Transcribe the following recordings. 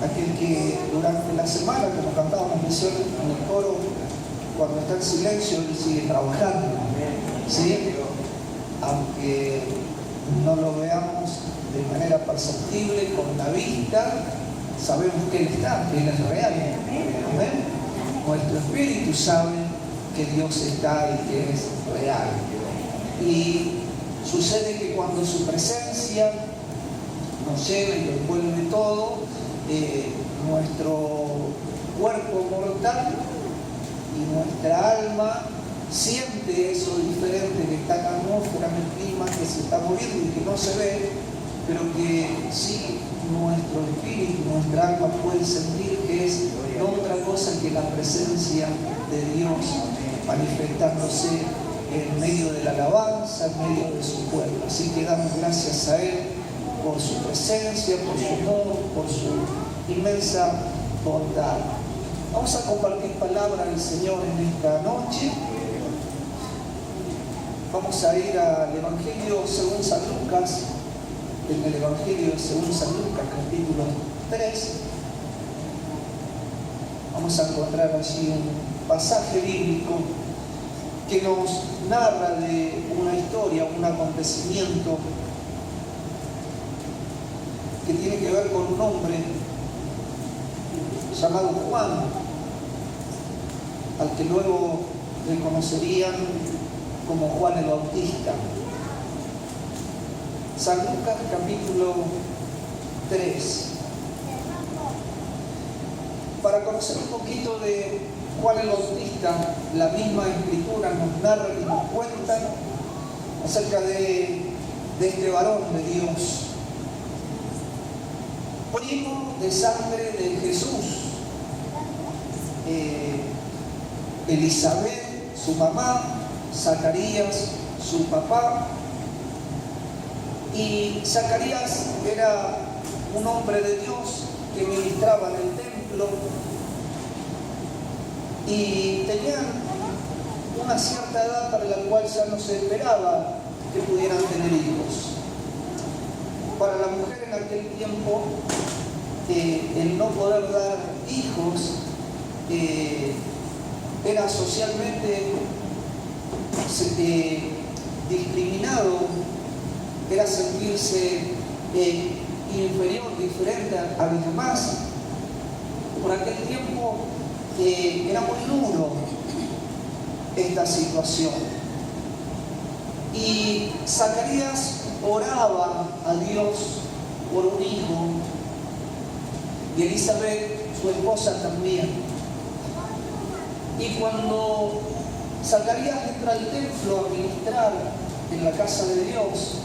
aquel que durante la semana, como cantábamos en el coro, cuando está en silencio, él sigue trabajando, ¿sí? Aunque no lo veamos de manera perceptible, con la vista, sabemos que Él está, que Él es real. ¿Amén? Nuestro espíritu sabe que Dios está y que es real. Y sucede que cuando su presencia nos llena y lo envuelve todo, nuestro cuerpo mortal y nuestra alma siente eso diferente que está en la atmósfera, en el clima, que se está moviendo y que no se ve, pero que sí nuestro espíritu, nuestra alma puede sentir que es no otra cosa que la presencia de Dios manifestándose en medio de la alabanza, en medio de su pueblo. Así que damos gracias a Él por su presencia, por su amor, por su inmensa bondad. Vamos a compartir palabra del Señor en esta noche. Vamos a ir al Evangelio según San Lucas, en el Evangelio según San Lucas, capítulo 3. Vamos a encontrar allí un pasaje bíblico que nos narra de una historia, un acontecimiento que tiene que ver con un hombre llamado Juan, al que luego reconocerían como Juan el Bautista. San Lucas capítulo 3. Para conocer un poquito de Juan el Bautista, la misma escritura nos narra y nos cuenta acerca de este varón de Dios, primo de sangre de Jesús. Elizabeth, su mamá, Zacarías, su papá. Y Zacarías era un hombre de Dios que ministraba en el templo y tenían una cierta edad para la cual ya no se esperaba que pudieran tener hijos. Para la mujer en aquel tiempo, el no poder dar hijos era socialmente discriminado, era sentirse inferior, diferente a los demás. Por aquel tiempo era muy duro esta situación. Y Zacarías oraba a Dios por un hijo, y Elizabeth, su esposa, también. Y cuando Zacarías entra al templo a ministrar en la casa de Dios,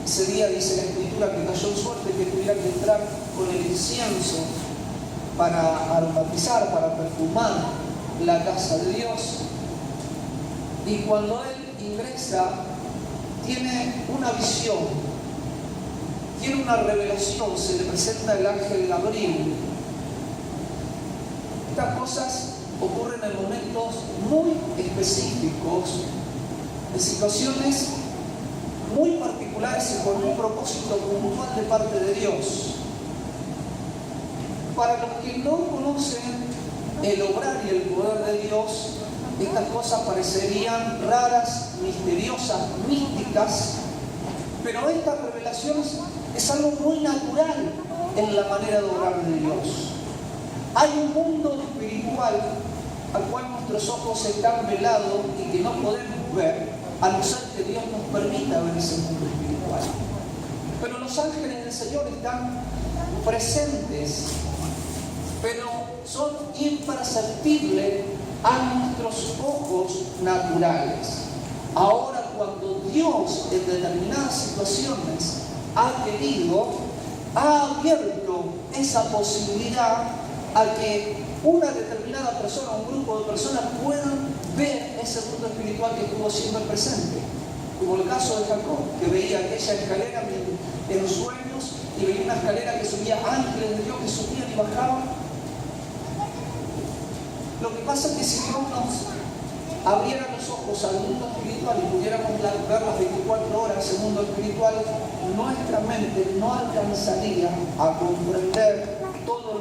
ese día dice la Escritura que cayó en suerte que tuviera que entrar con el incienso para aromatizar, para perfumar la casa de Dios. Y cuando él ingresa, tiene una visión, tiene una revelación, se le presenta el ángel Gabriel. Estas cosas ocurren en momentos muy específicos, en situaciones muy particulares y con un propósito puntual de parte de Dios. Para los que no conocen el obrar y el poder de Dios, estas cosas parecerían raras, misteriosas, místicas, pero esta revelación es algo muy natural en la manera de obrar de Dios. Hay un mundo espiritual al cual nuestros ojos están velados y que no podemos ver, a no ser que Dios nos permita ver ese mundo espiritual. Pero los ángeles del Señor están presentes, pero son imperceptibles a nuestros ojos naturales. Ahora, cuando Dios en determinadas situaciones ha querido, ha abierto esa posibilidad a que una determinada persona, un grupo de personas puedan ver ese mundo espiritual que estuvo siempre presente. Como el caso de Jacob, que veía aquella escalera en los sueños y veía una escalera que subía ángeles de Dios que subían y bajaban. Lo que pasa es que si Dios nos abriera los ojos al mundo espiritual y pudiéramos ver las 24 horas ese mundo espiritual, nuestra mente no alcanzaría a comprender todo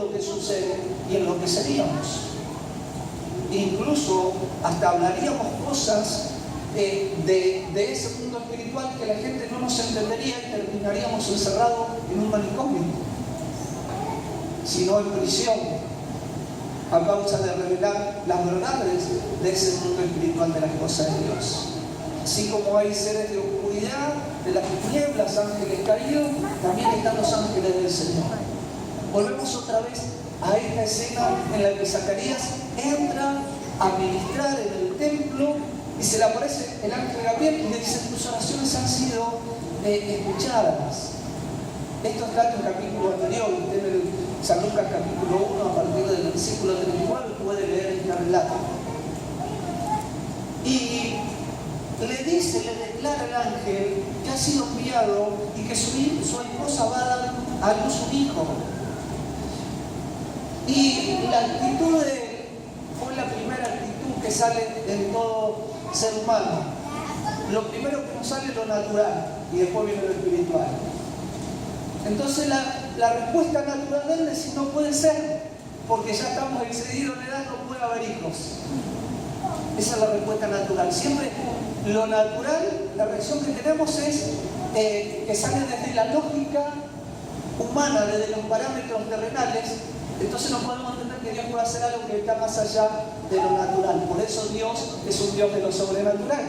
incluso hasta hablaríamos cosas de ese mundo espiritual que la gente no nos entendería y terminaríamos encerrados en un manicomio, sino en prisión, a causa de revelar las verdades de ese mundo espiritual de las cosas de Dios. Así como hay seres de oscuridad, de las tinieblas, ángeles caídos, también están los ángeles del Señor. Volvemos otra vez a esta escena en la que Zacarías entra a ministrar en el templo y se le aparece el ángel Gabriel y le dice: tus oraciones han sido escuchadas. Esto está en el capítulo anterior, usted en el San Lucas capítulo 1, a partir del versículo 39, puede leer este relato. Y le dice, le declara el ángel que ha sido enviado y que su esposa va a dar a luz un hijo. Y la actitud de él fue la primera actitud que sale en todo ser humano. Lo primero que nos sale es lo natural y después viene lo espiritual. Entonces la respuesta natural de él es: no puede ser, porque ya estamos excedidos en edad, no puede haber hijos. Esa es la respuesta natural. Siempre lo natural, la reacción que tenemos es que sale desde la lógica humana, desde los parámetros terrenales. Entonces no podemos entender que Dios puede hacer algo que está más allá de lo natural. Por eso Dios es un Dios de lo sobrenatural.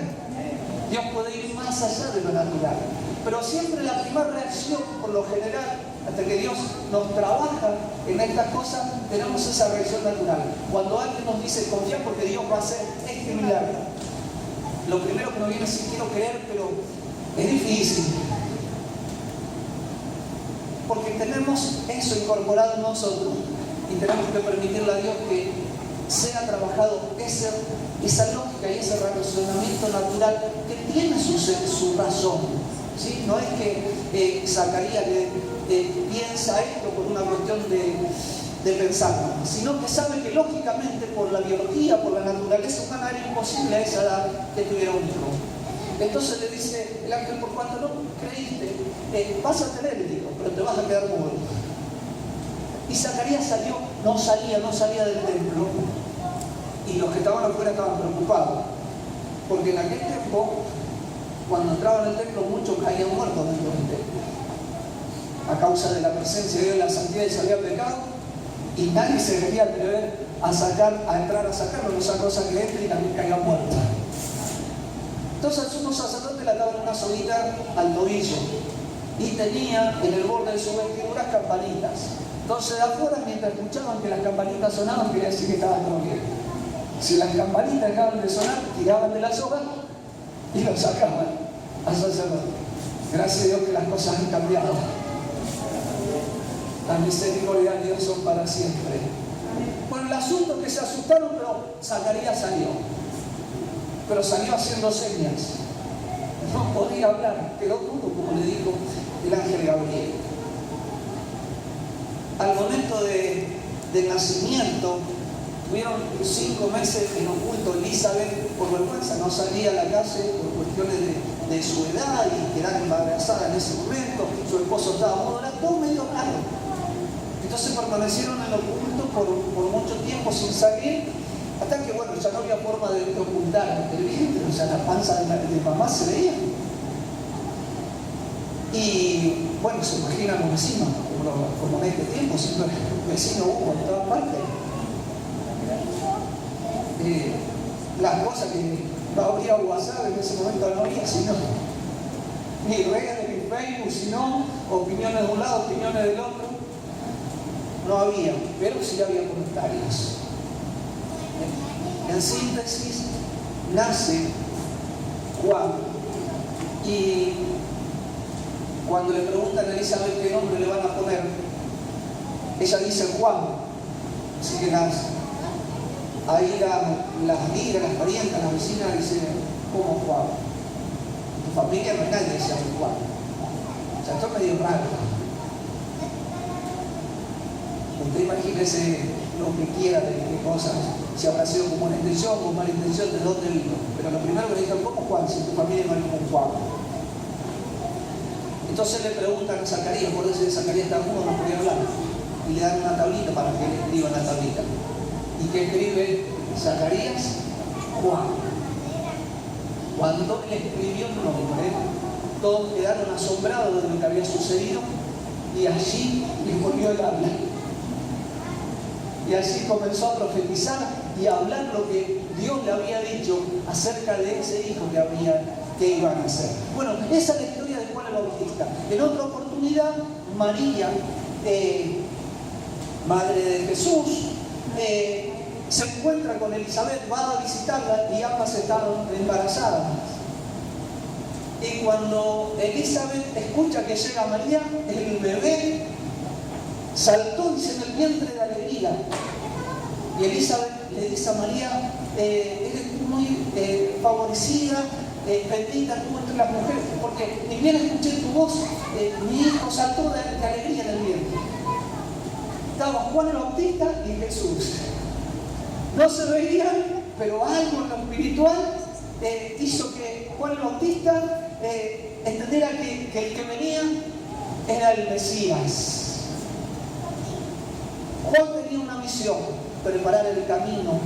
Dios puede ir más allá de lo natural. Pero siempre la primera reacción, por lo general, hasta que Dios nos trabaja en estas cosas, tenemos esa reacción natural. Cuando alguien nos dice confía porque Dios va a hacer este milagro, lo primero que nos viene es: sí, quiero creer, pero es difícil. Porque tenemos eso incorporado en nosotros y tenemos que permitirle a Dios que sea trabajado esa lógica y ese razonamiento natural que tiene su razón. ¿Sí? No es que Zacarías piensa esto por una cuestión de pensar, sino que sabe que lógicamente, por la biología, por la naturaleza humana, era imposible a esa edad que tuviera un hijo. Entonces le dice el ángel: por cuanto no creíste, vas a tener el hijo, pero te vas a quedar mudo. Y Zacarías no salía del templo, y los que estaban afuera estaban preocupados, porque en aquel tiempo, cuando entraban en el templo, muchos caían muertos dentro del templo a causa de la presencia de Dios, la santidad, y se había pecado, y nadie se quería atrever a entrar a sacarlo, no sea cosa que entre y también caiga muerto. Entonces el sumo sacerdote le ataba una soguita al tobillo y tenía en el borde de sus vestiduras campanitas. Entonces de afuera, mientras escuchaban que las campanitas sonaban, quería decir que estaba todo bien. Si las campanitas dejaban de sonar, tiraban de la soga y lo sacaban al sacerdote. Gracias a Dios que las cosas han cambiado. Las misericordias de Dios son para siempre. Bueno, el asunto es que se asustaron, pero Zacarías salió. Pero salió haciendo señas. No podía hablar, quedó mudo, como le dijo el ángel Gabriel. Al momento del nacimiento, tuvieron 5 meses en oculto. Elizabeth, por vergüenza, no salía a la calle por cuestiones de su edad y quedar embarazada en ese momento. Su esposo estaba mudo, era todo medio raro. Entonces permanecieron en oculto por mucho tiempo sin salir, hasta que, bueno, ya no había forma de ocultar el vientre, o sea, la panza de mamá se veía. Y, bueno, se imaginan los vecinos, como en este tiempo, siempre vecinos hubo en todas partes. Las cosas que no habría WhatsApp en ese momento, no había, sino ni redes ni Facebook, sino opiniones de un lado, opiniones del otro. No había, pero sí había comentarios. En síntesis, nace Juan, y cuando le preguntan a Elizabeth qué nombre le van a poner, ella dice Juan. Así que nace. Ahí las amigas, las parientas, las vecinas dicen: ¿cómo Juan? En tu familia no hay nadie que se llame Juan. O sea, esto es medio raro. Usted imagínese lo que quiera de qué cosas, si habrá sido con buena intención, con mala intención, de dónde vino. Pero lo primero que le dijeron: ¿cómo Juan? Si tu familia no hay como Juan. Entonces le preguntan a Zacarías, por eso Zacarías está mudo, no podía hablar, y le dan una tablita para que le escriba en la tablita. ¿Y qué escribe? Zacarías, Juan. Cuando él escribió el nombre, todos quedaron asombrados de lo que había sucedido y allí les volvió el habla. Y así comenzó a profetizar y a hablar lo que Dios le había dicho acerca de ese hijo que iban a nacer. Bueno, esa es la historia de Juan el Bautista. En otra oportunidad, María, madre de Jesús, se encuentra con Elizabeth, va a visitarla y ambas estaban embarazadas. Y cuando Elizabeth escucha que llega María, el bebé saltó, dice, en el vientre de alegría. Y Elizabeth le dice a María, eres muy favorecida, bendita tú entre las mujeres, porque ni bien escuché tu voz, mi hijo saltó de alegría en el vientre. Estaba Juan el Bautista y Jesús. No se veían, pero algo en lo espiritual hizo que Juan el Bautista entendiera que el que venía era el Mesías. Juan tenía una misión: preparar el camino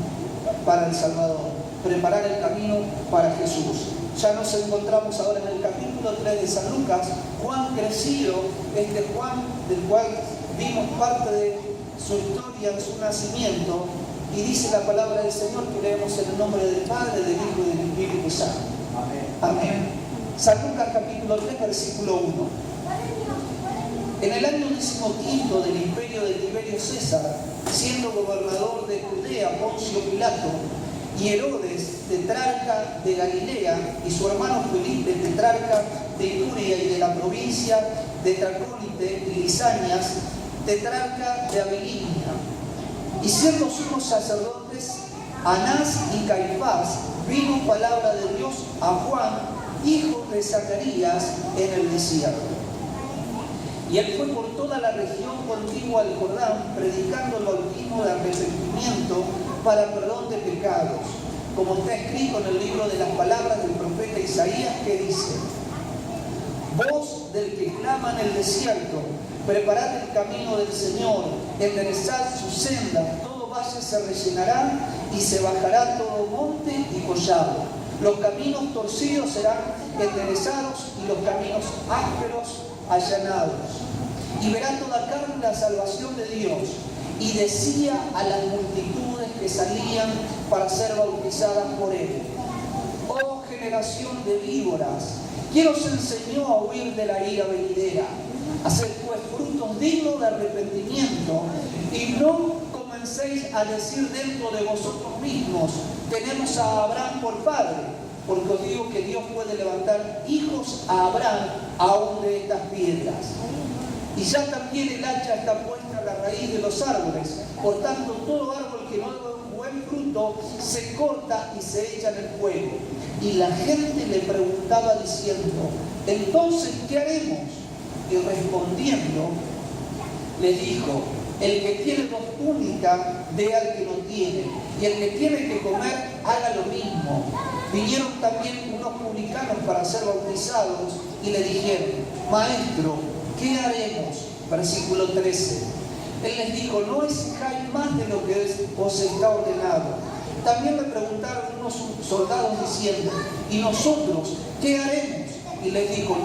para el Salvador, preparar el camino para Jesús. Ya nos encontramos ahora en el capítulo 3 de San Lucas, Juan crecido, este Juan del cual vimos parte de su historia, de su nacimiento, y dice la palabra del Señor que leemos en el nombre del Padre, del Hijo y del Espíritu Santo. Amén. Amén. San Lucas capítulo 3, versículo 1. En el año 15 del imperio de Tiberio César, siendo gobernador de Judea Poncio Pilato, y Herodes, tetrarca de Galilea, y su hermano Felipe, tetrarca de Iturea y de la provincia de Tracólite y Lisanias, tetrarca de Abilinia, y siendo sumos sacerdotes, Anás y Caifás, vino palabra de Dios a Juan, hijo de Zacarías, en el desierto. Y él fue por toda la región contigua al Jordán, predicando el bautismo de arrepentimiento para perdón de pecados, como está escrito en el libro de las palabras del profeta Isaías, que dice: voz del que clama en el desierto, preparad el camino del Señor, enderezad sus sendas, todo valle se rellenará y se bajará todo monte y collado. Los caminos torcidos serán enderezados y los caminos ásperos allanados. Y verá toda carne la salvación de Dios. Y decía a las multitudes que salían para ser bautizadas por él: oh generación de víboras, ¿quién os enseñó a huir de la ira venidera? Haced pues frutos dignos de arrepentimiento, y no comencéis a decir dentro de vosotros mismos: tenemos a Abraham por padre, porque os digo que Dios puede levantar hijos a Abraham aún de estas piedras. Y ya también el hacha está puesta a la raíz de los árboles, por tanto todo árbol que no da un buen fruto se corta y se echa en el fuego. Y la gente le preguntaba diciendo: entonces, ¿qué haremos? Y respondiendo, les dijo: el que tiene 2 túnicas, dé al que no tiene, y el que tiene que comer, haga lo mismo. Vinieron también unos publicanos para ser bautizados, y le dijeron: maestro, ¿qué haremos? Versículo 13. Él les dijo: no exijáis más de lo que os está ordenado. También le preguntaron unos soldados diciendo: ¿y nosotros qué haremos? Y les dijo: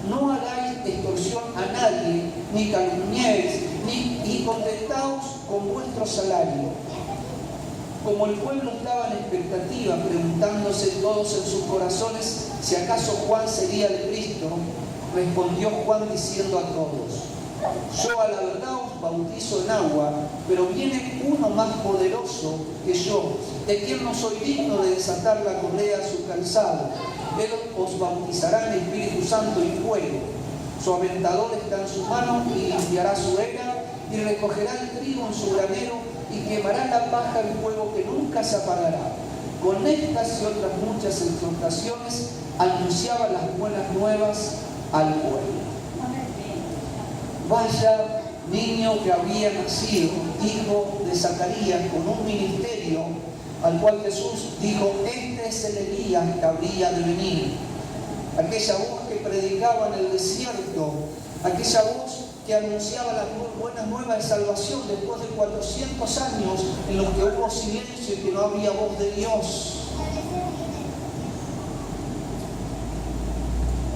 no hagáis extorsión a nadie, ni calumniéis, y contentaos con vuestro salario. Como el pueblo estaba en expectativa, preguntándose todos en sus corazones si acaso Juan sería el Cristo, respondió Juan diciendo a todos: yo a la verdad os bautizo en agua, pero viene uno más poderoso que yo, de quien no soy digno de desatar la correa a su calzado. Él os bautizará en Espíritu Santo y fuego. Su aventador está en su mano y limpiará su era, y recogerá el trigo en su granero, y quemará la paja en fuego que nunca se apagará. Con estas y otras muchas exhortaciones anunciaba las buenas nuevas al pueblo. Vaya niño que había nacido, hijo de Zacarías, con un ministerio, al cual Jesús dijo: este es el Elías que habría de venir. Aquella voz que predicaba en el desierto, aquella voz que anunciaba las buenas nuevas de salvación después de 400 años en los que hubo silencio y que no había voz de Dios.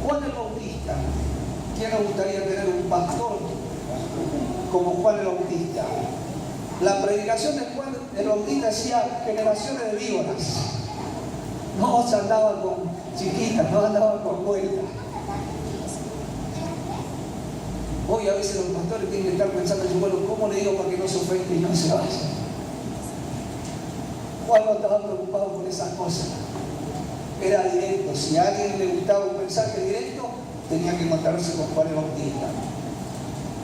Juan el Bautista. ¿Quién le gustaría tener un pastor como Juan el Bautista? La predicación de Juan el Bautista decía generaciones de víboras. No se andaba con chiquitas, no andaba con vueltas. Hoy a veces los pastores tienen que estar pensando, bueno, ¿cómo le digo para que no se ofenda y no se vaya? Juan no estaba preocupado por esas cosas. Era directo. Si a alguien le gustaba un mensaje directo, tenía que encontrarse con Juan el Bautista.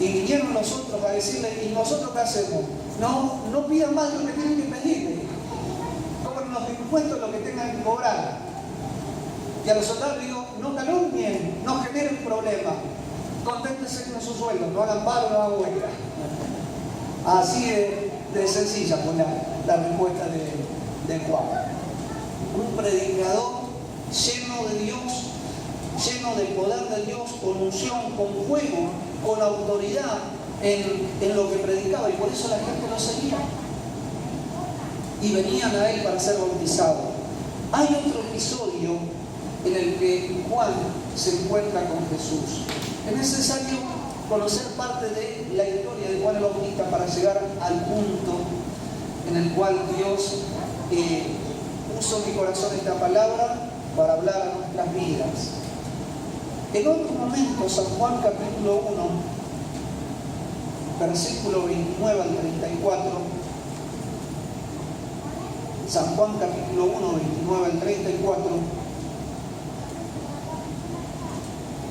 Y vinieron los otros a decirle, ¿y nosotros qué hacemos? No pidan más de lo que tienen que pedirle. Cobren los impuestos lo que tengan que cobrar. Y a los soldados les digo, no calumnien, no generen problemas. Conténtense con sus sueldos, no hagan paro, no hagan huelga. Así de sencilla fue la respuesta de Juan. Un predicador lleno de Dios, lleno del poder de Dios, con unción, con fuego, con autoridad en lo que predicaba, y por eso la gente lo seguía. Y venían a él para ser bautizados. Hay otro episodio en el que Juan se encuentra con Jesús. Es necesario conocer parte de la historia de Juan el Bautista para llegar al punto en el cual Dios puso en mi corazón esta palabra para hablar a nuestras vidas. En otro momento, San Juan capítulo 1, versículo 29 al 34, San Juan capítulo 1, 29 al 34,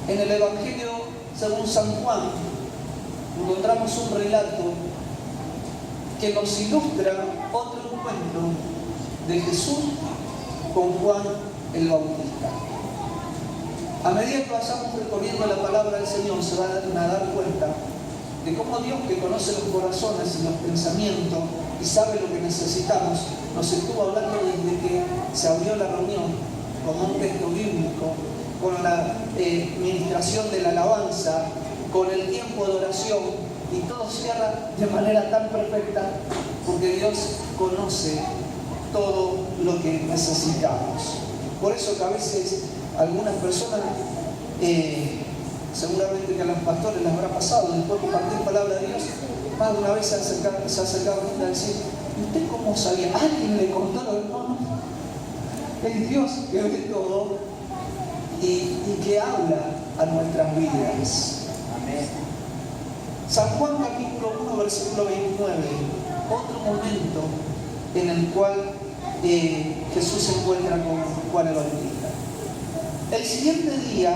en el Evangelio según San Juan encontramos un relato que nos ilustra otro encuentro de Jesús con Juan el Bautista. A medida que vayamos recorriendo la palabra del Señor, se van a dar cuenta de cómo Dios, que conoce los corazones y los pensamientos y sabe lo que necesitamos, nos estuvo hablando desde que se abrió la reunión con un texto bíblico, con la ministración de la alabanza, con el tiempo de oración, y todo cierra de manera tan perfecta porque Dios conoce todo lo que necesitamos. Por eso que a veces algunas personas, seguramente que a los pastores les habrá pasado, después de compartir palabra de Dios, más de una vez se ha acercado a decir, ¿usted cómo sabía? ¿Alguien le contó lo que no? Es Dios que ve todo y que habla a nuestras vidas. Amén. San Juan capítulo 1, versículo 29, otro momento en el cual Jesús se encuentra con Juan el Bautista. El siguiente día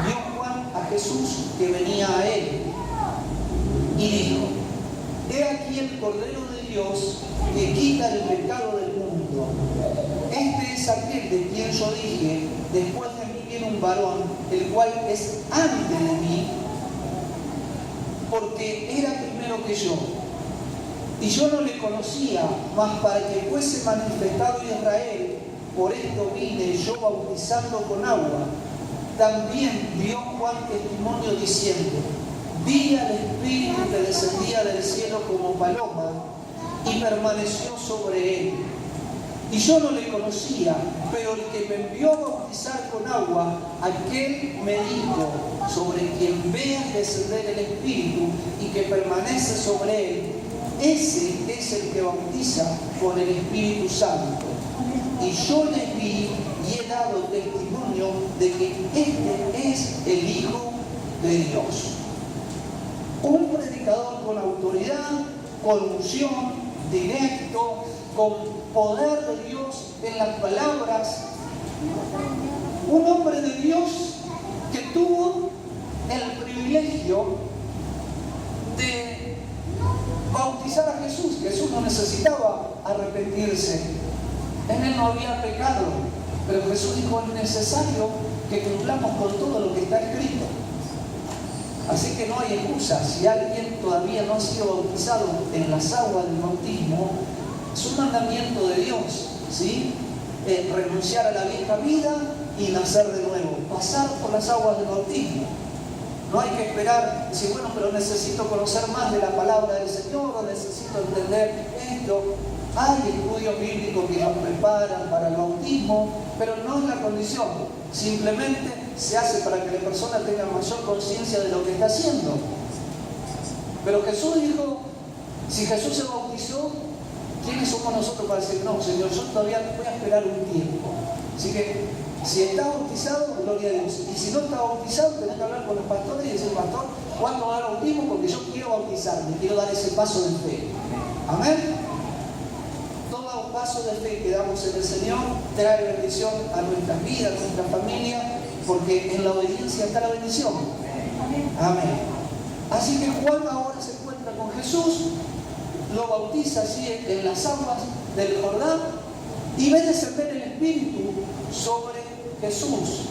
vio Juan a Jesús que venía a él y dijo, he aquí el Cordero de Dios que quita el pecado del mundo. Este es aquel de quien yo dije, después de mí viene un varón, el cual es antes de mí, porque era primero que yo. Y yo no le conocía, mas para que fuese manifestado Israel, por esto vine yo bautizando con agua. También dio Juan testimonio diciendo, vi al Espíritu que descendía del cielo como paloma y permaneció sobre él. Y yo no le conocía, pero el que me envió a bautizar con agua, aquel me dijo, sobre quien veas descender el Espíritu y que permanece sobre él, ese es el que bautiza con el Espíritu Santo. Y yo le vi y he dado testimonio de que este es el Hijo de Dios. Un predicador con autoridad, con unción, directo, con poder de Dios en las palabras. Un hombre de Dios que tuvo el privilegio de bautizar a Jesús. Jesús no necesitaba arrepentirse. En él no había pecado. Pero Jesús dijo, es necesario que cumplamos con todo lo que está escrito. Así que no hay excusa. Si alguien todavía no ha sido bautizado en las aguas del bautismo, es un mandamiento de Dios, ¿sí? Renunciar a la vieja vida y nacer de nuevo. Pasar por las aguas del bautismo. No hay que esperar, decir, bueno, pero necesito conocer más de la palabra del Señor, o necesito entender esto. Hay estudios bíblicos que nos preparan para el bautismo, pero no es la condición. Simplemente se hace para que la persona tenga mayor conciencia de lo que está haciendo. Pero Jesús dijo, si Jesús se bautizó, ¿quiénes somos nosotros para decir, no, Señor, yo todavía voy a esperar un tiempo? Así que, si está bautizado, gloria a Dios. Y si no está bautizado, tenés que hablar con los pastores y decir, pastor, ¿cuándo va el bautismo? Porque yo quiero bautizarme, quiero dar ese paso de fe. Amén. Todo paso de fe que damos en el Señor trae bendición a nuestras vidas, a nuestra familia, porque en la obediencia está la bendición. Amén. Así que Juan ahora se encuentra con Jesús, lo bautiza así en las aguas del Jordán y ve descender el Espíritu sobre Jesús.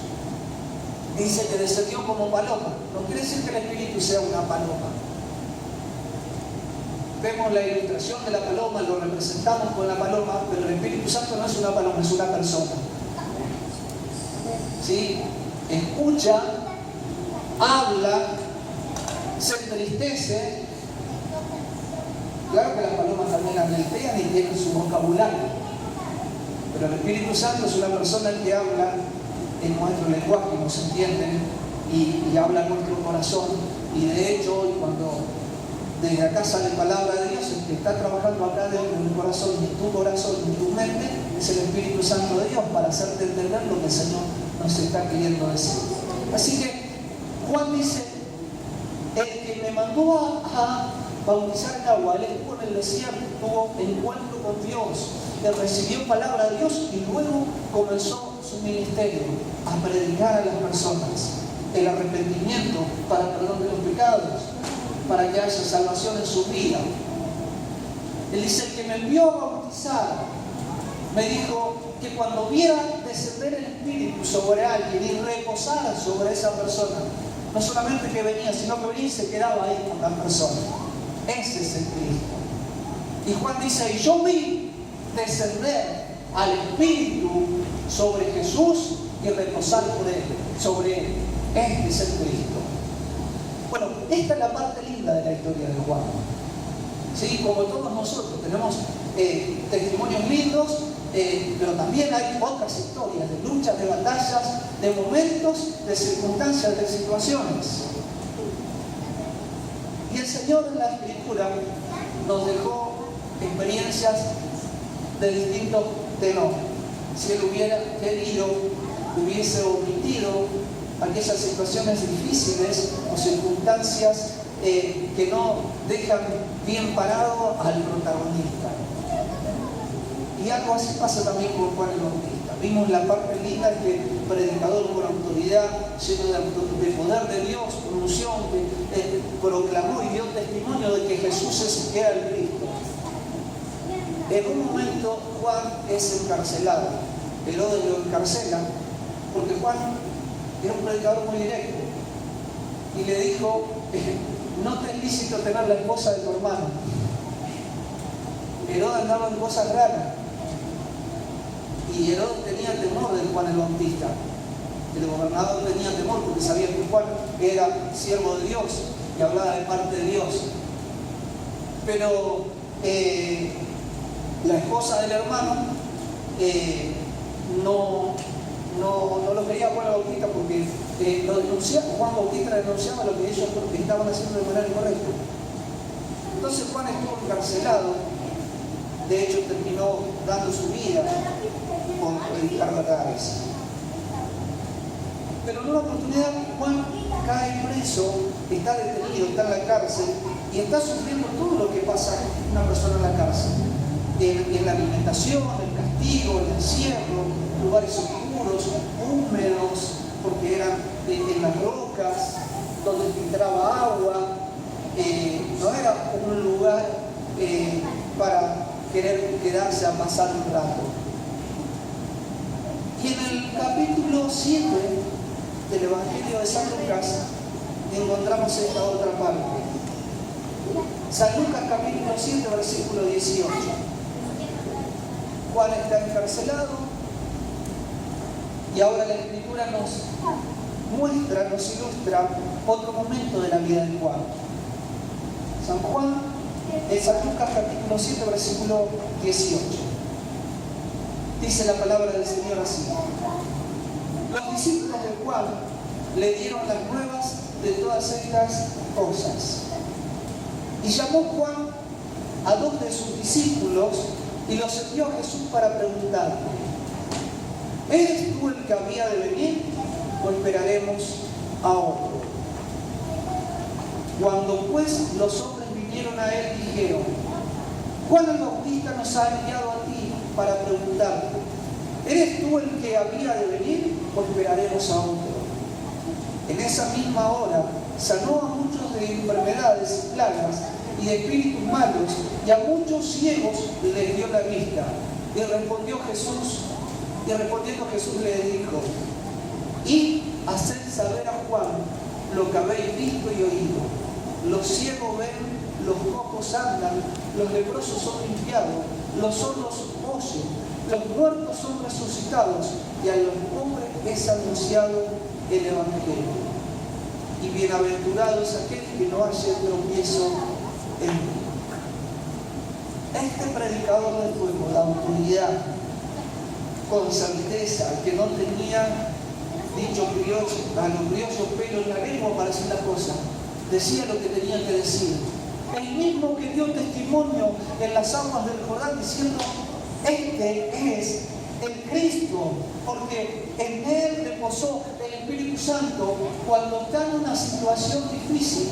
Dice que descendió como paloma. No quiere decir que el Espíritu sea una paloma. Vemos la ilustración de la paloma, lo representamos con la paloma, pero el Espíritu Santo no es una paloma, es una persona. ¿Sí? Escucha, habla, se entristece. Claro que las palomas también aletean y tienen su vocabulario, pero el Espíritu Santo es una persona que habla en nuestro lenguaje, nos entiende y habla en nuestro corazón. Y de hecho, hoy cuando desde acá sale palabra de Dios, el que está trabajando acá dentro en el corazón, y en tu corazón, y en tu mente, es el Espíritu Santo de Dios para hacerte entender lo que el Señor nos está queriendo decir. Así que Juan dice, el que me mandó a bautizar en agua, él estuvo en el desierto, tuvo encuentro con Dios, él recibió palabra de Dios y luego comenzó su ministerio a predicar a las personas el arrepentimiento para perdón de los pecados, para que haya salvación en su vida. Él dice, el que me envió a bautizar me dijo que cuando viera descender el Espíritu sobre alguien y reposar sobre esa persona, no solamente que venía, sino que venía y se quedaba ahí con la persona. Ese es el Cristo. Y Juan dice, y yo vi descender al Espíritu sobre Jesús y reposar por él, sobre él. Este es el Cristo. Bueno, esta es la parte linda de la historia de Juan. ¿Sí? Como todos nosotros tenemos testimonios lindos, pero también hay otras historias de luchas, de batallas, de momentos, de circunstancias, de situaciones. Y el Señor en la Escritura nos dejó experiencias de distintos tenores. Si Él hubiera querido, hubiese omitido aquellas situaciones difíciles o circunstancias que no dejan bien parado al protagonista. Y algo así pasa también con Juan el Bautista. Vimos la parte linda que predicador con autoridad, lleno de poder de Dios, con unción, que proclamó y dio testimonio de que Jesús era el Cristo. En un momento Juan es encarcelado. Herodes lo encarcela porque Juan era un predicador muy directo y le dijo, no te es lícito tener la esposa de tu hermano. Herodes andaba en cosas raras y Herodes tenía temor de Juan el Bautista. El gobernador tenía temor porque sabía que Juan era siervo de Dios y hablaba de parte de Dios. Pero la esposa del hermano no lo quería Juan el Bautista porque lo denunciaba. Juan Bautista denunciaba lo que ellos estaban haciendo de manera incorrecta. Entonces Juan estuvo encarcelado, de hecho terminó dando su vida por predicar la cabeza. Pero en una oportunidad Juan cae preso, está detenido, está en la cárcel y está sufriendo todo lo que pasa una persona en la cárcel. En la alimentación, el castigo, el encierro, lugares oscuros, húmedos, porque eran en las rocas, donde filtraba agua. No era un lugar para querer quedarse a pasar un rato. Y en el capítulo 7 del Evangelio de San Lucas encontramos esta otra parte. San Lucas capítulo 7 versículo 18. Juan está encarcelado y ahora la Escritura nos muestra, nos ilustra otro momento de la vida de Juan. San Juan, en San Lucas capítulo 7, versículo 18. Dice la palabra del Señor así: los discípulos de Juan le dieron las nuevas de todas estas cosas. Y llamó Juan a 2 de sus discípulos y los envió a Jesús para preguntarle: ¿eres tú el que había de venir o esperaremos a otro? Cuando pues los hombres vinieron a él, dijeron: Juan el Bautista nos ha enviado a ti para preguntarte: ¿eres tú el que había de venir o esperaremos a otro? En esa misma hora sanó a muchos de enfermedades, plagas y de espíritus malos, y a muchos ciegos les dio la vista. Y respondiendo Jesús le dijo: y haced saber a Juan lo que habéis visto y oído. Los ciegos ven, los cojos andan, los leprosos son limpiados, los sordos oyen, los muertos son resucitados, y a los pobres es anunciado el Evangelio. Y bienaventurado es aquel que no halle tropiezo en mí. Este predicador de fuego, la autoridad, con certeza, que no tenía, dicho criollo, a los criollos pelo en la lengua para decir la cosa, decía lo que tenía que decir. El mismo que dio testimonio en las aguas del Jordán diciendo: este es el Cristo, porque en él reposó el Espíritu Santo cuando está en una situación difícil,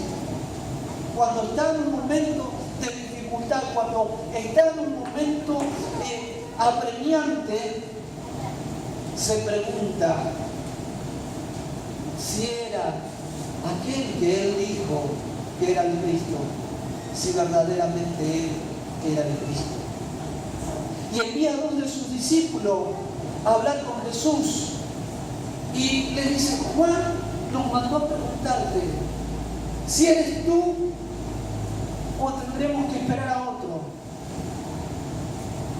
cuando está en un momento de dificultad, cuando está en un momento apremiante, se pregunta si era aquel que él dijo que era el Cristo, si verdaderamente él era el Cristo. Y envía a 2 de sus discípulos a hablar con Jesús y le dice: Juan nos mandó a preguntarte si eres tú o tendremos que esperar a otro,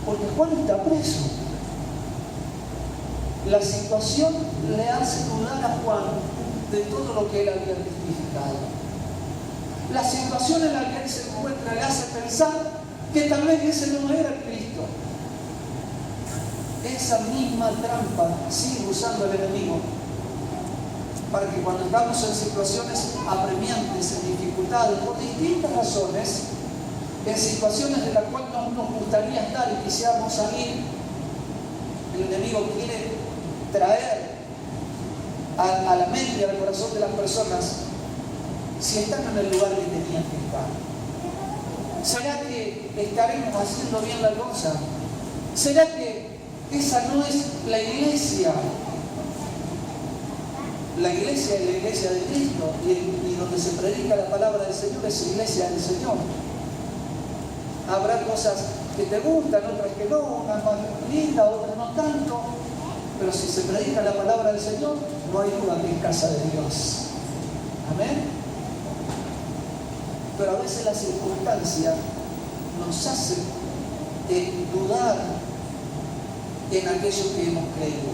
porque Juan está preso. La situación le hace dudar a Juan de todo lo que él había testificado. La situación en la que él se encuentra le hace pensar que tal vez ese no era el Cristo. Esa misma trampa sigue usando el enemigo para que cuando estamos en situaciones apremiantes, en dificultades, por distintas razones, en situaciones de las cuales no nos gustaría estar y quisiéramos salir, el enemigo quiere traer a la mente y al corazón de las personas si están en el lugar que tenían que estar. ¿Será que estaremos haciendo bien la cosa? ¿Será que esa no es la iglesia? La iglesia es la iglesia de Cristo, y donde se predica la palabra del Señor es iglesia del Señor. Habrá cosas que te gustan, otras que no, unas más lindas, otras no tanto, pero si se predica la palabra del Señor, no hay duda que es casa de Dios. Amén. Pero a veces la circunstancia nos hace dudar en aquello que hemos creído.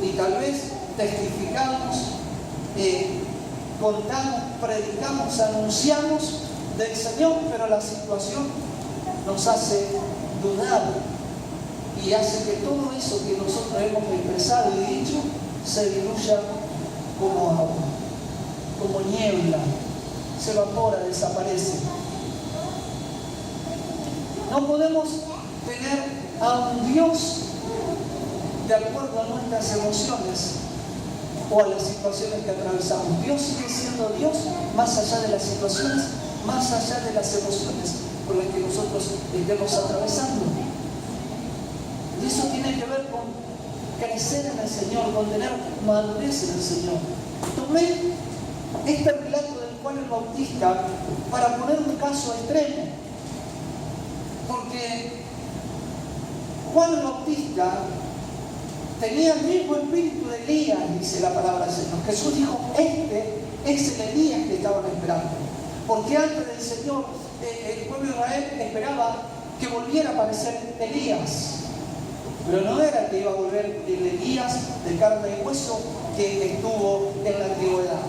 Y tal vez testificamos, contamos, predicamos, anunciamos del Señor, pero la situación nos hace dudar y hace que todo eso que nosotros hemos expresado y dicho se diluya como agua, como niebla, se evapora, desaparece. No podemos tener a un Dios de acuerdo a nuestras emociones o a las situaciones que atravesamos. Dios sigue siendo Dios más allá de las situaciones, más allá de las emociones por las que nosotros estemos atravesando. Y eso tiene que ver con crecer en el Señor, con tener madurez en el Señor. Tomé este relato del Juan el Bautista para poner un caso extremo, porque Juan el Bautista tenía el mismo espíritu de Elías, dice la palabra del Señor. Jesús dijo: este es el Elías que estaban esperando. Porque antes del Señor, el pueblo de Israel esperaba que volviera a aparecer Elías. Pero no era que iba a volver el Elías de carne y hueso que estuvo en la antigüedad.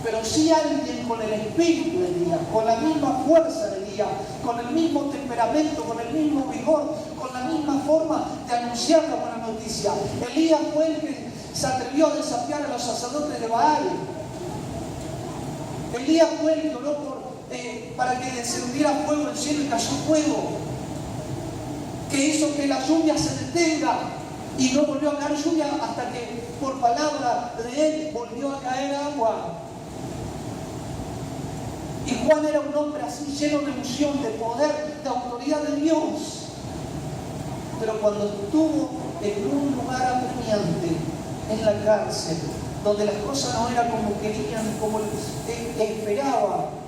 Pero sí alguien con el espíritu de Elías, con la misma fuerza de Elías, con el mismo temperamento, con el mismo vigor, con la misma forma de anunciar la buena noticia. Elías fue el que se atrevió a desafiar a los sacerdotes de Baal. Elías fue el que oró para que descendiera fuego del cielo y cayó fuego, que hizo que la lluvia se detenga y no volvió a caer lluvia hasta que por palabra de él volvió a caer agua. Y Juan era un hombre así, lleno de unción, de poder, de autoridad de Dios. Pero cuando estuvo en un lugar apremiante, en la cárcel, donde las cosas no eran como querían, como esperaban,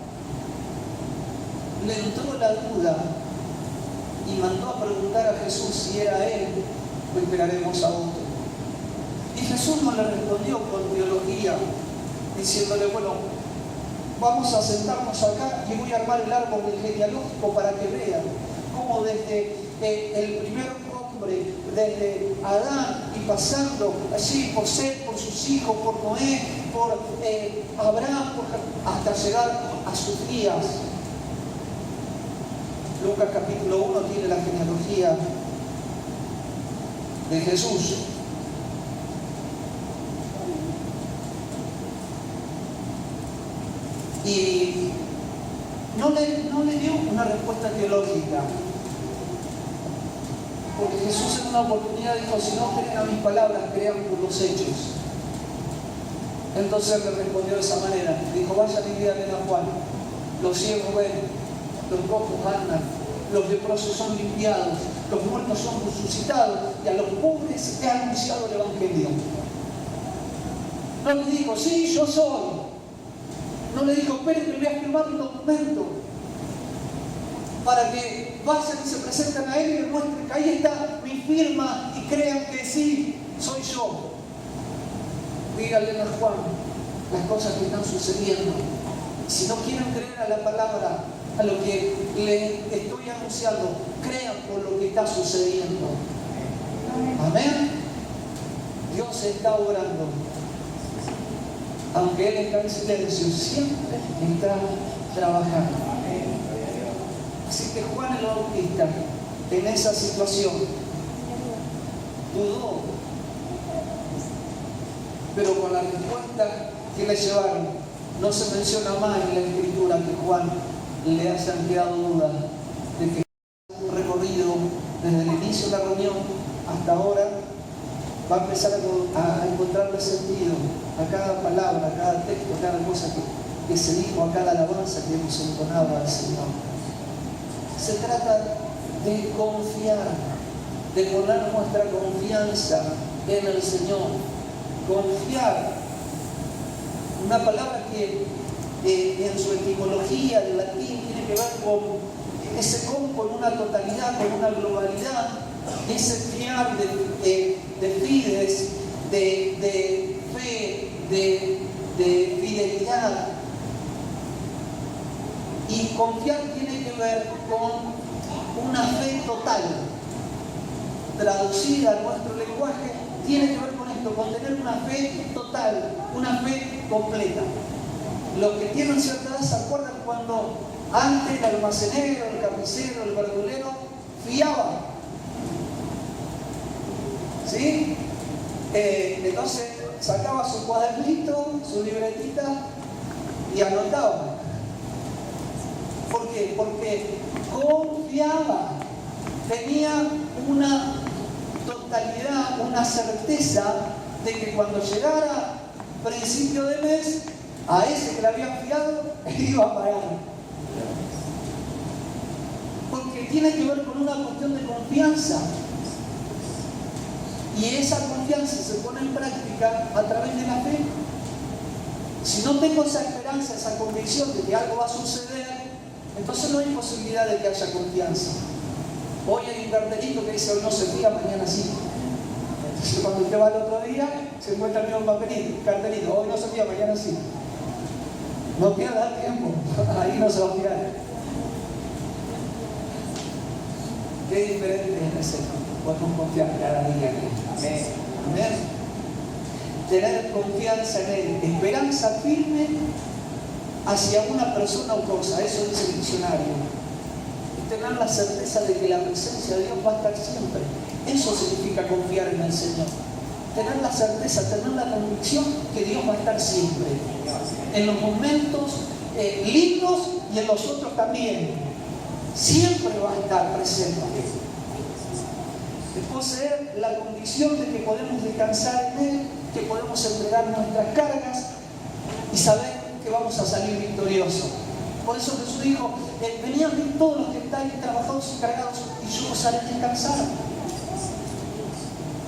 le entró la duda y mandó a preguntar a Jesús si era él o esperaremos a otro. Y Jesús no le respondió con teología, diciéndole, bueno, vamos a sentarnos acá y voy a armar el árbol genealógico para que vean cómo desde el primer hombre, desde Adán y pasando allí por Set, por sus hijos, por Noé, por Abraham, hasta llegar a sus días. Lucas capítulo 1 tiene la genealogía de Jesús. Y no le dio una respuesta teológica, porque Jesús en una oportunidad dijo, si no creen a mis palabras, crean por los hechos. Entonces le respondió de esa manera, dijo, vayan y díganle a Juan, los ciegos ven, los cojos andan, los leprosos son limpiados, los muertos son resucitados y a los pobres he anunciado el Evangelio. No le dijo, sí, yo soy. No le dijo, esperen, voy a firmar un documento para que vayan y se presenten a él y le muestren que ahí está mi firma y crean que sí, soy yo. Díganle a Juan las cosas que están sucediendo. Si no quieren creer a la palabra, a lo que les estoy anunciando, crean por lo que está sucediendo. Amén. Dios está orando. Aunque Él está en silencio, siempre está trabajando. Así que Juan el Bautista, en esa situación, dudó, pero con la respuesta que le llevaron, no se menciona más en la Escritura que Juan le hayan quedado dudas de que un recorrido desde el inicio de la reunión hasta ahora va a empezar a encontrarle sentido a cada palabra, a cada texto, a cada cosa que se dijo, a cada alabanza que hemos entonado al Señor. Se trata de confiar, de poner nuestra confianza en el Señor. Confiar, una palabra que en su etimología del latín tiene que ver con ese con una totalidad, con una globalidad, ese fiar de fides, de fe, de fidelidad. Y confiar tiene que ver con una fe total. Traducida a nuestro lenguaje, tiene que ver con esto, con tener una fe total, una fe completa. Los que tienen cierta edad se acuerdan cuando antes el almacenero, el carnicero, el verdulero fiaba. ¿Sí? Entonces sacaba su cuadernito, su libretita y anotaba. ¿Por qué? Porque confiaba, tenía una totalidad, una certeza de que cuando llegara principio de mes, a ese que le habían fiado, iba a pagar. Porque tiene que ver con una cuestión de confianza. Y esa confianza se pone en práctica a través de la fe. Si no tengo esa esperanza, esa convicción de que algo va a suceder, entonces no hay posibilidad de que haya confianza. Hoy hay un cartelito que dice hoy no se fía, mañana sí. Entonces cuando usted va al otro día, se encuentra el mismo cartelito, hoy no se fía, mañana sí. No pierda tiempo, ahí no se va a fiar. Qué diferente es ese campo. podemos confiar cada día en Él. Amén. Amén. Tener confianza en Él, esperanza firme hacia una persona o cosa, eso dice el diccionario. Y tener la certeza de que la presencia de Dios va a estar siempre. Eso significa confiar en el Señor. Tener la certeza, tener la convicción que Dios va a estar siempre. En los momentos lindos y en los otros también. Siempre va a estar presente. De poseer la convicción de que podemos descansar en Él, que podemos entregar nuestras cargas y saber que vamos a salir victoriosos. Por eso Jesús dijo, venid a mí todos los que estáis trabajados y cargados y yo os haré descansar.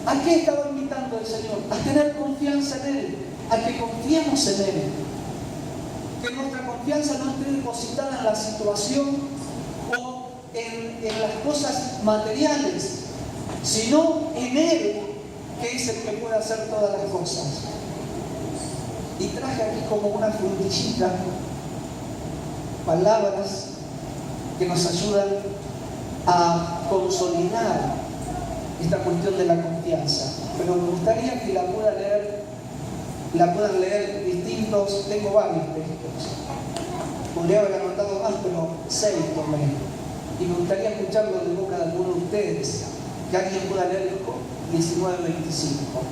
¿A qué estaba invitando el Señor? A tener confianza en Él, a que confiemos en Él. Que nuestra confianza no esté depositada en la situación o en las cosas materiales, sino en Él, que es el que puede hacer todas las cosas. Y traje aquí como una frutillita palabras que nos ayudan a consolidar esta cuestión de la confianza. Pero me gustaría que la puedan leer distintos, tengo varios textos. Podría haber anotado más, pero 6 tomé. Y me gustaría escucharlo de boca de alguno de ustedes. Que alguien pueda leer Job 19:25.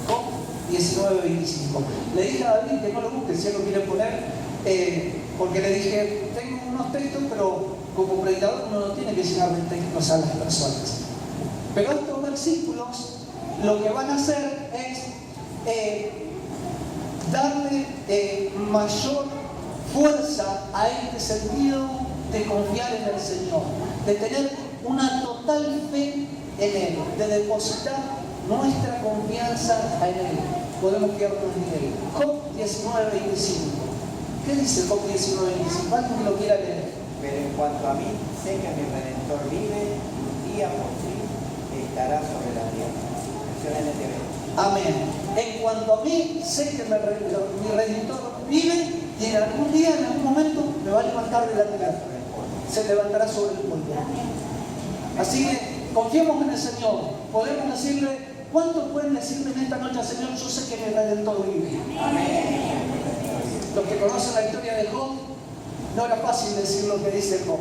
Job 19:25. Le dije a David que no lo busque, si él lo quiere poner, porque le dije, tengo unos textos, pero como predicador uno no tiene que llenarle textos a las personas. Pero estos versículos lo que van a hacer es darle mayor fuerza a este sentido de confiar en el Señor, de tener una total fe en Él, de depositar nuestra confianza en Él. Podemos fiarnos en Él. Job 19:25. ¿Qué dice Job 19:25? ¿Alguien lo quiera leer? Pero en cuanto a mí, sé que mi Redentor vive, y un día por fin estará sobre la tierra. Versión NTV. Amén. En cuanto a mí, sé que mi Redentor vive y en algún día, en algún momento, me va a levantar de la tierra. Se levantará sobre el polvo. Así que confiemos en el Señor. Podemos decirle, ¿cuántos pueden decirle en esta noche al Señor, yo sé que mi Redentor vive? Amén. Los que conocen la historia de Job, no era fácil decir lo que dice Job.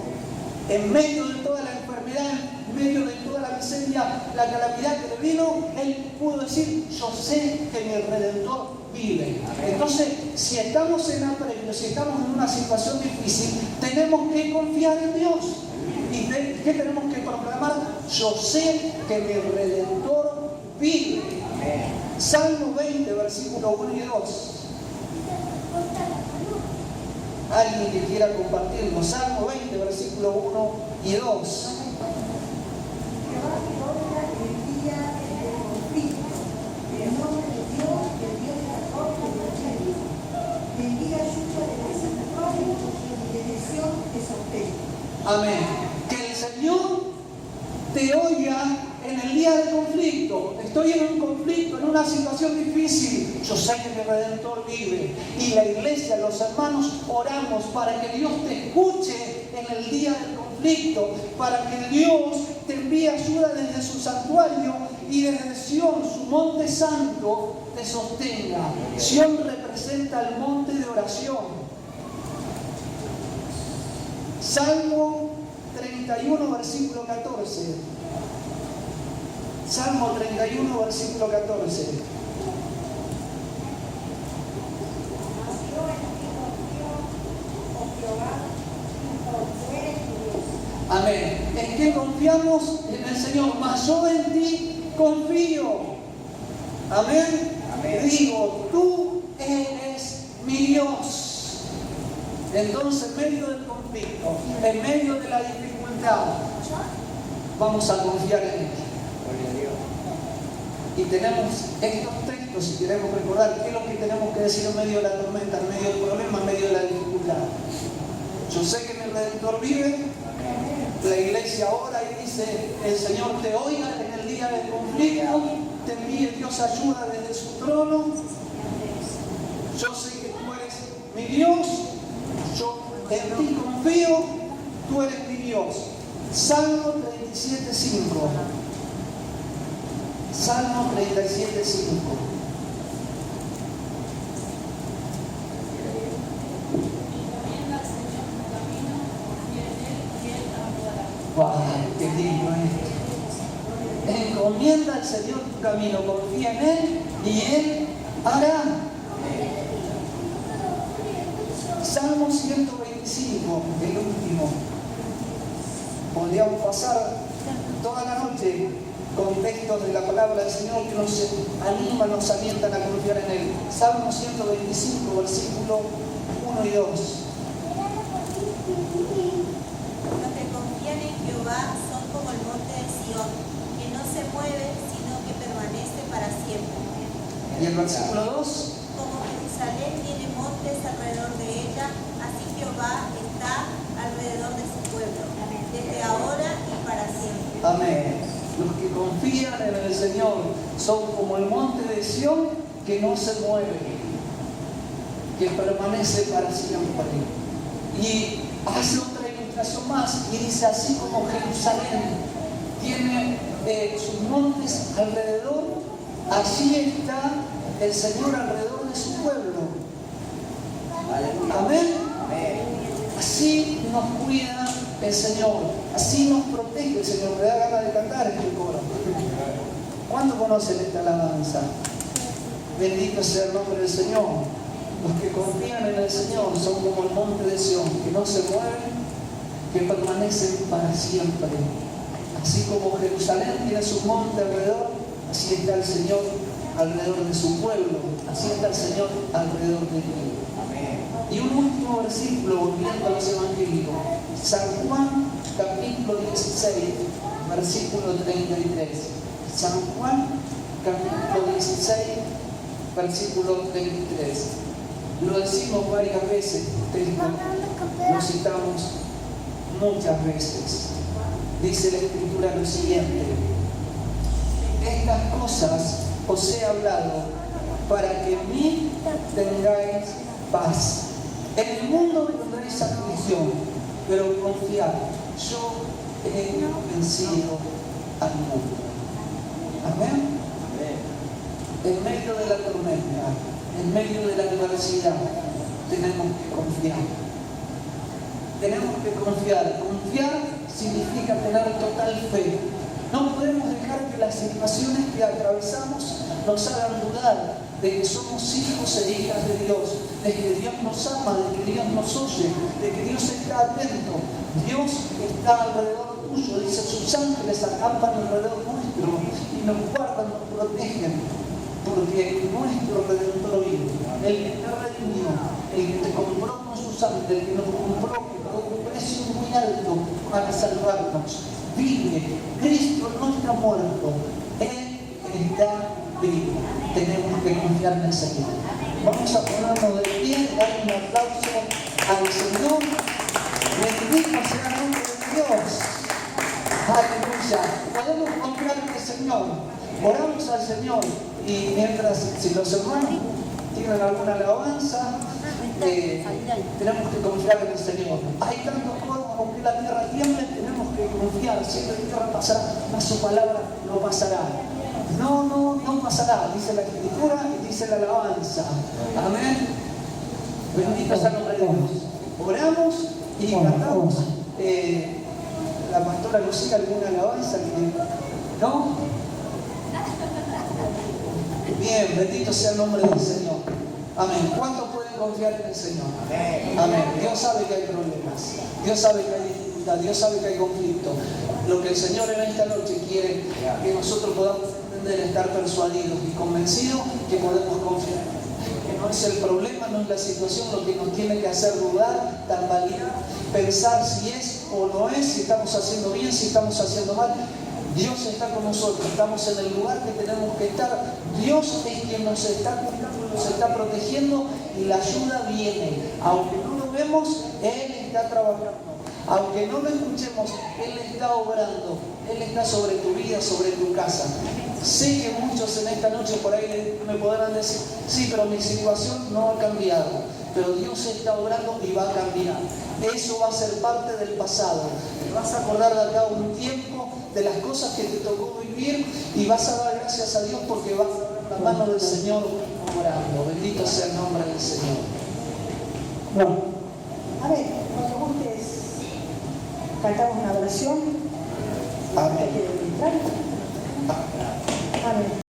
En medio de toda la enfermedad, en medio de toda la miseria, la calamidad que le vino, él pudo decir, yo sé que mi Redentor vive. Entonces, si estamos en apremio, si estamos en una situación difícil, tenemos que confiar en Dios. ¿Y qué tenemos que proclamar? Yo sé que mi Redentor vive. Salmo 20, versículo 1 y 2. Alguien que quiera compartirlo. Salmo 20, versículo 1 y 2. Amén. Que el Señor te oiga en el día del conflicto. Estoy en un conflicto, en una situación difícil. Yo sé que mi Redentor vive. Y la iglesia, los hermanos, oramos para que Dios te escuche en el día del conflicto, para que Dios te envíe ayuda desde su santuario y desde Sión, su monte santo, te sostenga. Sión representa el monte de oración. Salmo 31, versículo 14. Salmo 31, versículo 14. Amén. ¿En qué confiamos? En el Señor. Mas yo en ti confío. Amén. Amén. Digo, tú eres mi Dios. Entonces, en medio del conflicto, en medio de la dificultad, vamos a confiar en Él. Y tenemos estos textos, si queremos recordar qué es lo que tenemos que decir en medio de la tormenta, en medio del problema, en medio de la dificultad. Yo sé que mi Redentor vive. La iglesia ora y dice, el Señor te oiga en el día del conflicto, te envíe Dios ayuda desde su trono. Yo sé que tú eres mi Dios, yo en ti confío, tú eres mi Dios. Salmo 37:5. Salmo 37:5. ¡Wow! ¡Qué lindo esto! Encomienda al Señor tu camino, confía en Él y Él hará. Salmo 125, el último. Podríamos pasar toda la noche con textos de la palabra del Señor que nos animan, nos alientan a confiar en Él. Salmo 125, versículo 1 y 2. Los que confían en Jehová son como el monte de Sión, que no se mueve, sino que permanece para siempre. Y el versículo 2. Como Jerusalén tiene montes alrededor de ella, así Jehová está alrededor de su pueblo, desde ahora y para siempre. Amén. Los que confían en el Señor son como el monte de Sión que no se mueve, que permanece para siempre. Y hace otra ilustración más y dice: así como Jerusalén tiene sus montes alrededor, allí está el Señor alrededor de su pueblo. Amén. Así nos cuida el Señor, así nos protege el Señor. Me da ganas de cantar este coro. ¿Cuándo conocen esta alabanza? Bendito sea el nombre del Señor. Los que confían en el Señor son como el monte de Sión, que no se mueven, que permanecen para siempre. Así como Jerusalén tiene su monte alrededor, así está el Señor alrededor de su pueblo, así está el Señor alrededor de ti. Y un último versículo, volviendo a los evangélicos, San Juan capítulo 16, versículo 33. San Juan capítulo 16, versículo 33. Lo decimos varias veces, lo citamos muchas veces. Dice la Escritura lo siguiente: estas cosas os he hablado para que en mí tengáis paz. En el mundo tendréis aflicción, pero confiad, yo he vencido al mundo. Amén. En medio de la tormenta, en medio de la adversidad, tenemos que confiar. Tenemos que confiar. Confiar significa tener total fe. No podemos dejar que las situaciones que atravesamos nos hagan dudar de que somos hijos e hijas de Dios, de que Dios nos ama, de que Dios nos oye, de que Dios está atento. Dios está alrededor tuyo, dice: sus ángeles acampan alrededor nuestro y nos guardan, nos protegen, porque nuestro Redentor vive, el que te redimió, el que te compró con su sangre, el que nos compró con un precio muy alto para salvarnos, vive. Cristo no está muerto, Él está vivo. Tenemos que confiar en el Señor. Vamos a ponernos de pie, dar un aplauso al Señor. Bendito sea el nombre de Dios. Aleluya. Podemos confiar en el Señor. Oramos al Señor. Y mientras, si los hermanos tienen alguna alabanza, tenemos que confiar en el Señor. Hay tantos cosas, aunque la tierra tiemble, tenemos que confiar. Si la tierra pasará, mas su palabra no pasará. No pasará, dice la Escritura y dice la alabanza. Amén. Bendito sea el nombre de Dios. Oramos y cantamos. La pastora Lucía, ¿alguna alabanza? ¿No? Bien, bendito sea el nombre del Señor. Amén. ¿Cuántos pueden confiar en el Señor? Amén. Dios sabe que hay problemas. Dios sabe que hay dificultad. Dios sabe que hay conflicto. Lo que el Señor en esta noche quiere que nosotros podamos entender, estar persuadidos y convencidos que podemos confiar. Que no es el problema, no es la situación lo que nos tiene que hacer dudar, tambalear, pensar si es o no es, si estamos haciendo bien, si estamos haciendo mal. Dios está con nosotros, estamos en el lugar que tenemos que estar. Dios es quien nos está cuidando, nos está protegiendo y la ayuda viene. Aunque no lo vemos, Él está trabajando. Aunque no lo escuchemos, Él está obrando. Él está sobre tu vida, sobre tu casa. Sé que muchos en esta noche por ahí me podrán decir: sí, pero mi situación no ha cambiado. Pero Dios está obrando y va a cambiar. Eso va a ser parte del pasado. Te vas a acordar de acá un tiempo, de las cosas que te tocó vivir, y vas a dar gracias a Dios porque vas a ver la mano del Señor obrando. Bendito sea el nombre del Señor. Bueno, a ver, cuando gustes, cantamos una oración. Amén. Amén.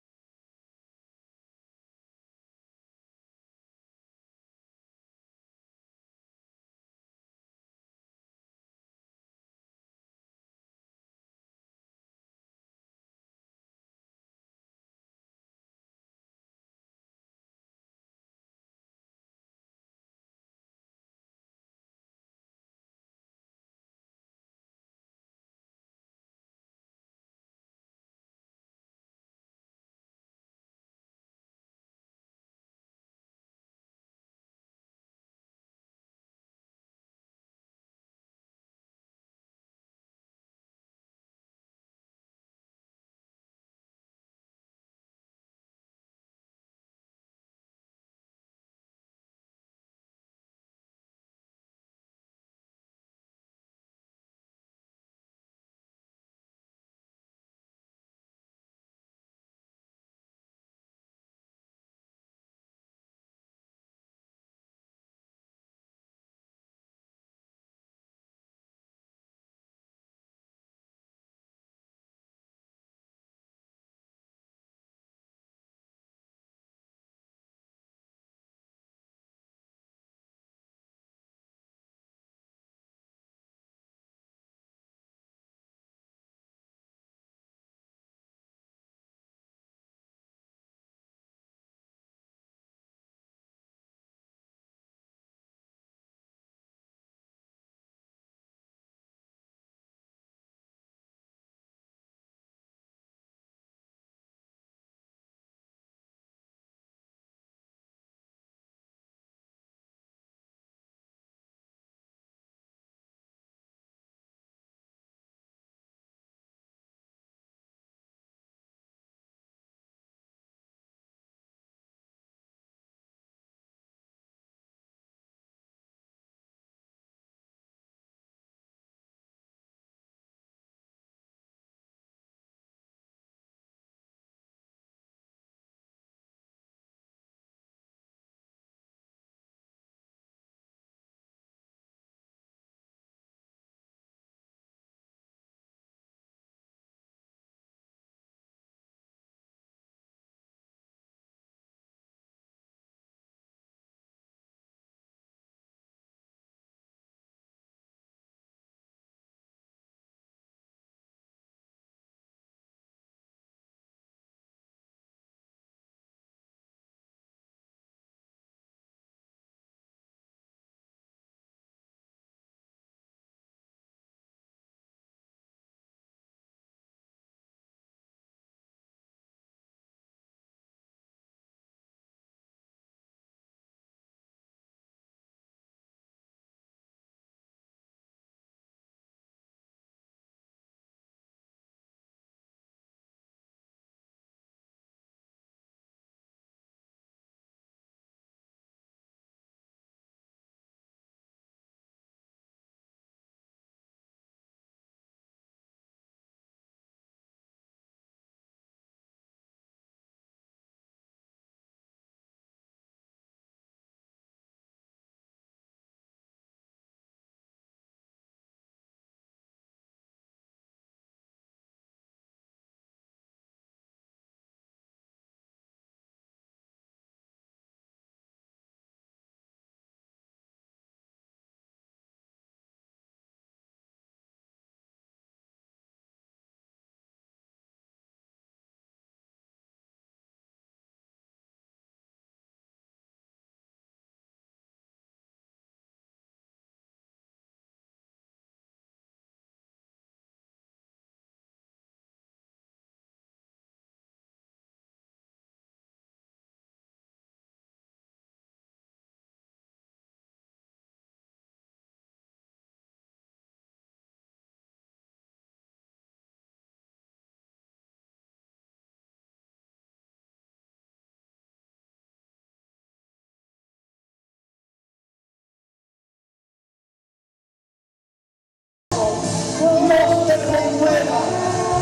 renueva.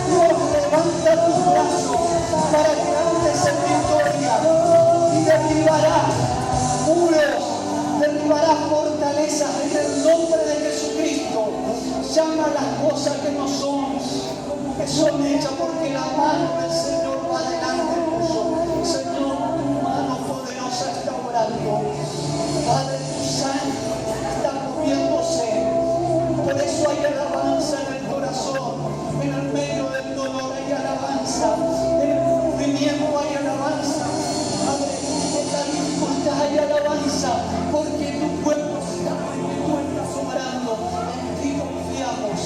Dios levanta tus brazos para que andes en victoria y derribará muros, derribará fortalezas en el nombre de Jesucristo. Llama las cosas que no son como que son hechas, porque la mano del Señor va delante tuyo. Señor, tu mano poderosa está orando. Padre, tu sangre está moviéndose. Por eso hay alabanza en el corazón. En el medio del dolor hay alabanza. En el sufrimiento hay alabanza. Padre, en la dificultad hay alabanza. Porque tu pueblo sabe que tú estás obrando. En ti confiamos.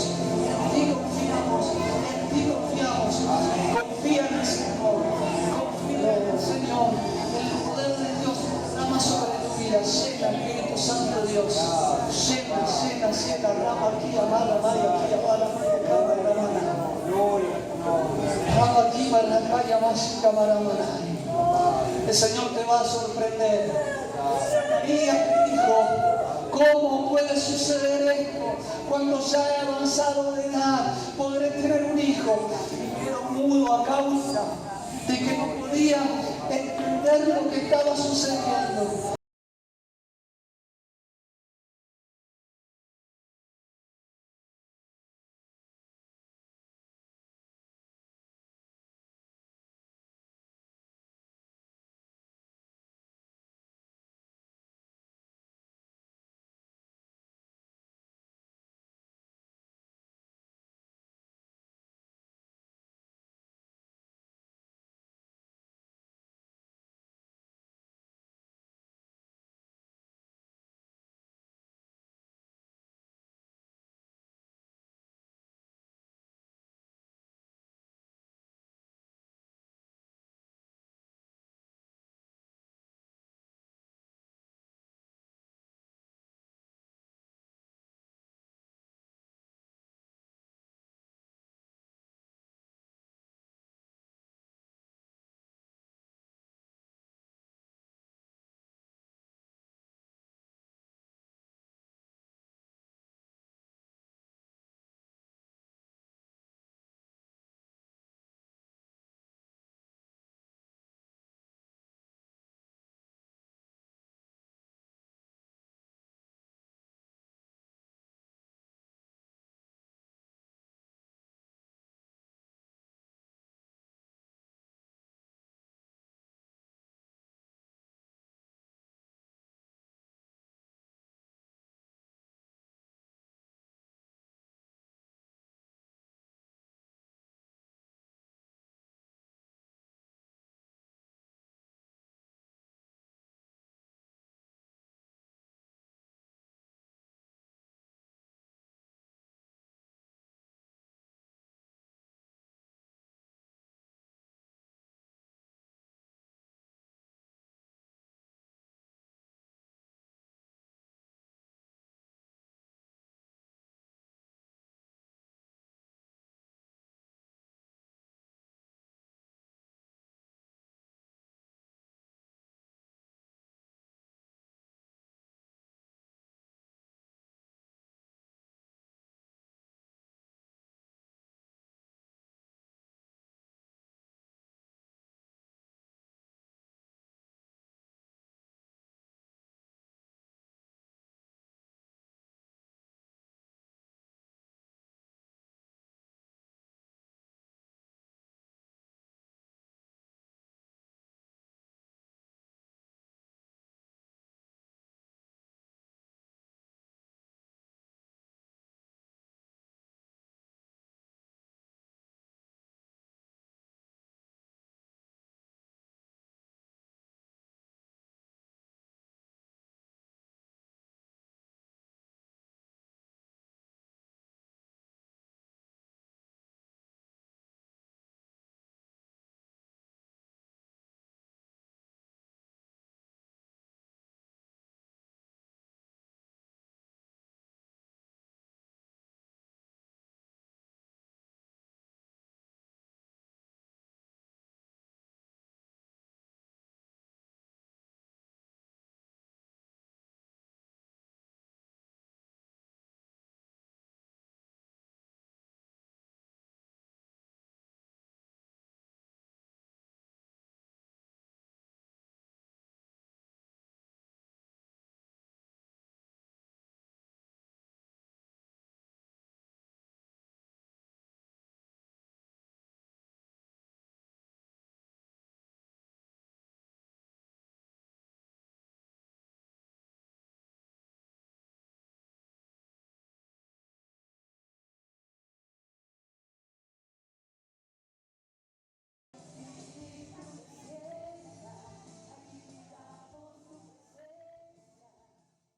En ti confiamos. En ti confiamos. Confía en el Señor. Confía en el Señor. El poder de Dios derrama sobre tu vida. Llena el Espíritu Santo de Dios. Llena. Rama aquí, amada, Maya, aquí, amada, Maya, Ramana. Rama aquí, Maracaya, Másica, Maramana. El Señor te va a sorprender. Zacarías dijo, ¿cómo puede suceder esto? Cuando ya he avanzado de edad, podré tener un hijo. Y quedó mudo a causa de que no podía entender lo que estaba sucediendo.